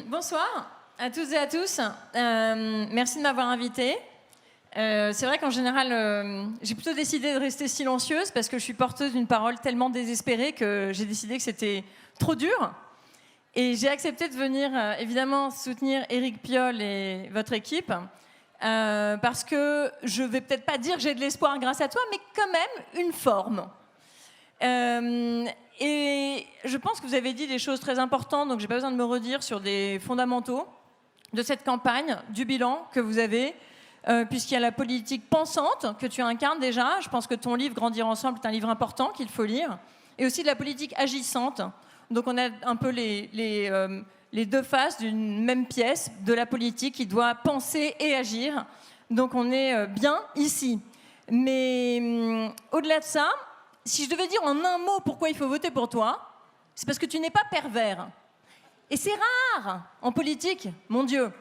bonsoir à toutes et à tous. Merci de m'avoir invitée. C'est vrai qu'en général, j'ai plutôt décidé de rester silencieuse parce que je suis porteuse d'une parole tellement désespérée que j'ai décidé que c'était trop dur. Et j'ai accepté de venir, évidemment, soutenir Éric Piolle et votre équipe parce que je ne vais peut-être pas dire que j'ai de l'espoir grâce à toi, mais quand même une forme. Et je pense que vous avez dit des choses très importantes, donc je n'ai pas besoin de me redire sur des fondamentaux de cette campagne, du bilan que vous avez, puisqu'il y a la politique pensante que tu incarnes déjà. Je pense que ton livre « Grandir ensemble » est un livre important qu'il faut lire, et aussi de la politique agissante. Donc on a un peu les deux faces d'une même pièce de la politique qui doit penser et agir. Donc on est bien ici. Mais au-delà de ça, si je devais dire en un mot pourquoi il faut voter pour toi, c'est parce que tu n'es pas pervers. Et c'est rare en politique, mon Dieu.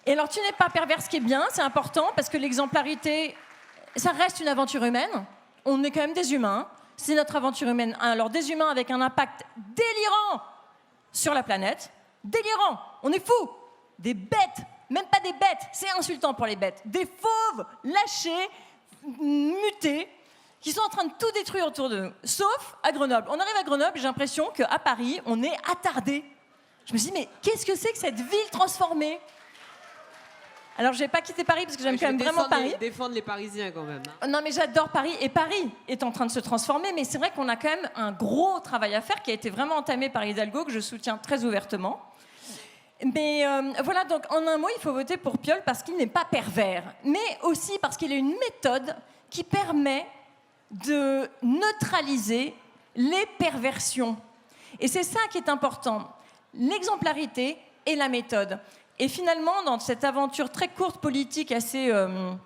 Et alors tu n'es pas pervers, ce qui est bien, c'est important, parce que l'exemplarité, ça reste une aventure humaine. On est quand même des humains. C'est notre aventure humaine. Alors des humains avec un impact délirant sur la planète. Délirant, on est fous. Des bêtes, même pas des bêtes, c'est insultant pour les bêtes. Des fauves lâchés, mutés, qui sont en train de tout détruire autour de nous, sauf à Grenoble. On arrive à Grenoble, j'ai l'impression qu'à Paris, on est attardé. Je me suis dit, mais qu'est-ce que c'est que cette ville transformée ? Alors, je n'ai pas quitté Paris parce que j'aime quand même vraiment Paris. Défendre les Parisiens quand même. Hein. Non, mais j'adore Paris. Et Paris est en train de se transformer. Mais c'est vrai qu'on a quand même un gros travail à faire qui a été vraiment entamé par Hidalgo, que je soutiens très ouvertement. Mais voilà, donc en un mot, il faut voter pour Piolle parce qu'il n'est pas pervers. Mais aussi parce qu'il a une méthode qui permet de neutraliser les perversions. Et c'est ça qui est important. L'exemplarité et la méthode. Et finalement, dans cette aventure très courte politique, assez... je ne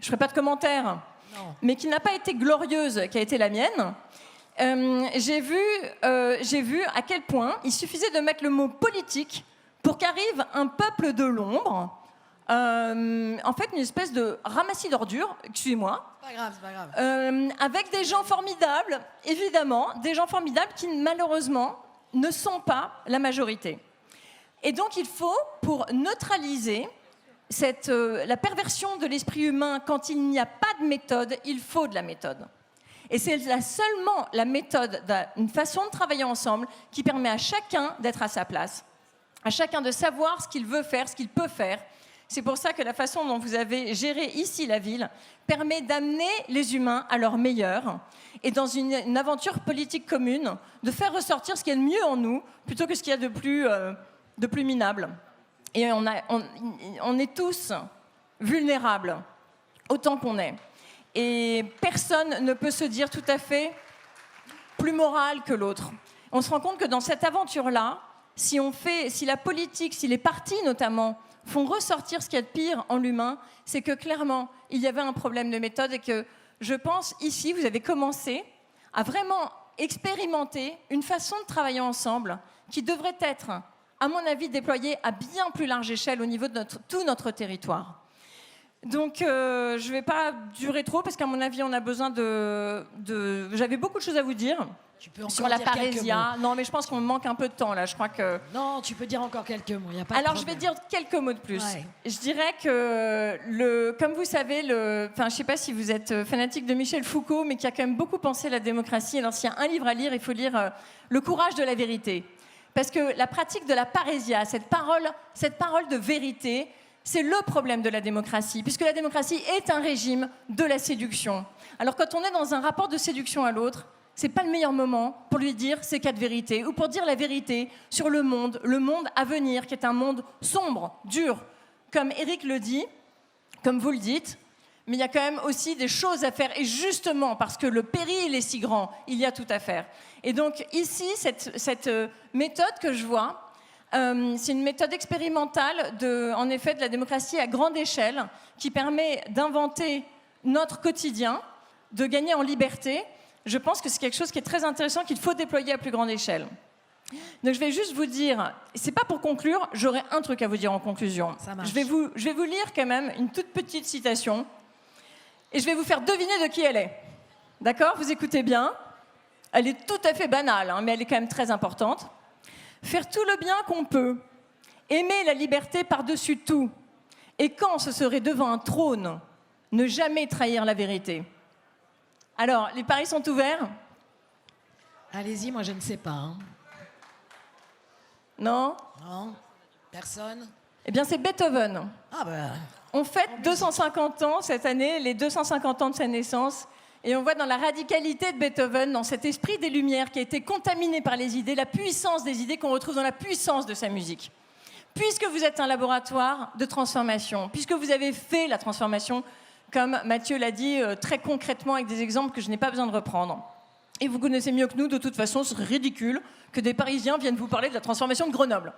ferai pas de commentaires, mais qui n'a pas été glorieuse, qui a été la mienne, j'ai vu à quel point il suffisait de mettre le mot politique pour qu'arrive un peuple de l'ombre, en fait, une espèce de ramassis d'ordures, excusez-moi. C'est pas grave. Avec des gens formidables, évidemment, des gens formidables qui, malheureusement, ne sont pas la majorité. Et donc, il faut, pour neutraliser la perversion de l'esprit humain, quand il n'y a pas de méthode, il faut de la méthode. Et c'est seulement la méthode, une façon de travailler ensemble, qui permet à chacun d'être à sa place, à chacun de savoir ce qu'il veut faire, ce qu'il peut faire. C'est pour ça que la façon dont vous avez géré ici la ville permet d'amener les humains à leur meilleur et dans une aventure politique commune, de faire ressortir ce qu'il y a de mieux en nous plutôt que ce qu'il y a de plus minable. Et on est tous vulnérables, autant qu'on est. Et personne ne peut se dire tout à fait plus moral que l'autre. On se rend compte que dans cette aventure-là, si la politique, si les partis notamment, font ressortir ce qu'il y a de pire en l'humain, c'est que clairement, il y avait un problème de méthode et que je pense, ici, vous avez commencé à vraiment expérimenter une façon de travailler ensemble qui devrait être, à mon avis, déployée à bien plus large échelle au niveau de tout notre territoire. Donc, je ne vais pas durer trop parce qu'à mon avis, on a besoin J'avais beaucoup de choses à vous dire. Tu peux encore sur la dire parésia. Non, mais je pense qu'on manque un peu de temps là. Je crois que. Non, tu peux dire encore quelques mots. Y a pas Alors, de je vais problème. dire quelques mots de plus. Ouais. Je dirais que comme vous savez, je ne sais pas si vous êtes fanatique de Michel Foucault, mais qui a quand même beaucoup pensé la démocratie. Alors, s'il y a un livre à lire, il faut lire Le courage de la vérité, parce que la pratique de la parésia, cette parole de vérité, c'est le problème de la démocratie, puisque la démocratie est un régime de la séduction. Alors, quand on est dans un rapport de séduction à l'autre, c'est pas le meilleur moment pour lui dire ces quatre vérités ou pour dire la vérité sur le monde à venir, qui est un monde sombre, dur, comme Éric le dit, comme vous le dites, mais il y a quand même aussi des choses à faire, et justement, parce que le péril est si grand, il y a tout à faire. Et donc ici, cette méthode que je vois, c'est une méthode expérimentale en effet, de la démocratie à grande échelle, qui permet d'inventer notre quotidien, de gagner en liberté. Je pense que c'est quelque chose qui est très intéressant, qu'il faut déployer à plus grande échelle. Donc je vais juste vous dire, c'est pas pour conclure, j'aurai un truc à vous dire en conclusion. Ça marche. Je vais vous lire quand même une toute petite citation, et je vais vous faire deviner de qui elle est. D'accord ? Vous écoutez bien. Elle est tout à fait banale, hein, mais elle est quand même très importante. faire tout le bien qu'on peut, aimer la liberté par-dessus tout, et quand ce serait devant un trône, ne jamais trahir la vérité. Alors, les paris sont ouverts? Allez-y, moi je ne sais pas. Hein. Non? Non? Personne? Eh bien, c'est Beethoven. Ah ben... On fête 250 ans cette année, les 250 ans de sa naissance, et on voit dans la radicalité de Beethoven, dans cet esprit des Lumières qui a été contaminé par les idées, la puissance des idées qu'on retrouve dans la puissance de sa musique. Puisque vous êtes un laboratoire de transformation, puisque vous avez fait la transformation, comme Mathieu l'a dit très concrètement avec des exemples que je n'ai pas besoin de reprendre. Et vous connaissez mieux que nous, de toute façon, ce serait ridicule que des Parisiens viennent vous parler de la transformation de Grenoble.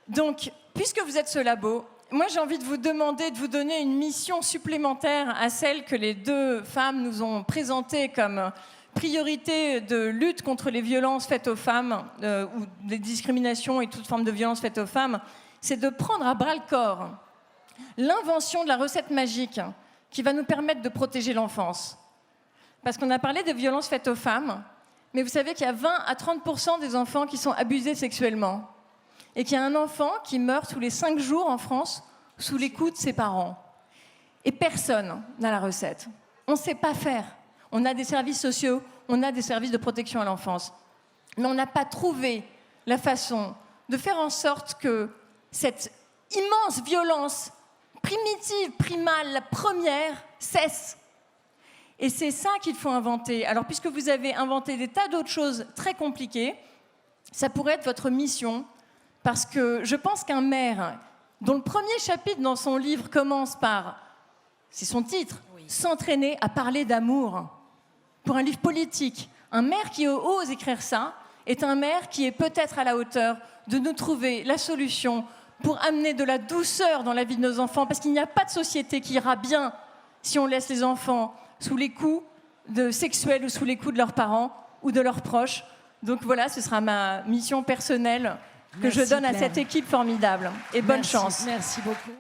Donc, puisque vous êtes ce labo, moi j'ai envie de vous demander de vous donner une mission supplémentaire à celle que les deux femmes nous ont présentée comme priorité de lutte contre les violences faites aux femmes, ou les discriminations et toute forme de violence faite aux femmes, c'est de prendre à bras-le-corps l'invention de la recette magique qui va nous permettre de protéger l'enfance. Parce qu'on a parlé de violences faites aux femmes, mais vous savez qu'il y a 20 à 30% des enfants qui sont abusés sexuellement. Et qu'il y a un enfant qui meurt tous les 5 jours en France sous les coups de ses parents. Et personne n'a la recette. On ne sait pas faire. On a des services sociaux, on a des services de protection à l'enfance. Mais on n'a pas trouvé la façon de faire en sorte que cette immense violence primitive, primale, la première, cesse. Et c'est ça qu'il faut inventer. Alors, puisque vous avez inventé des tas d'autres choses très compliquées, ça pourrait être votre mission. Parce que je pense qu'un maire, dont le premier chapitre dans son livre commence par, c'est son titre, oui. S'entraîner à parler d'amour, pour un livre politique, un maire qui ose écrire ça est un maire qui est peut-être à la hauteur de nous trouver la solution pour amener de la douceur dans la vie de nos enfants, parce qu'il n'y a pas de société qui ira bien si on laisse les enfants sous les coups sexuels ou sous les coups de leurs parents ou de leurs proches. Donc voilà, ce sera ma mission personnelle que je donne à cette équipe formidable. Et bonne chance. Merci beaucoup.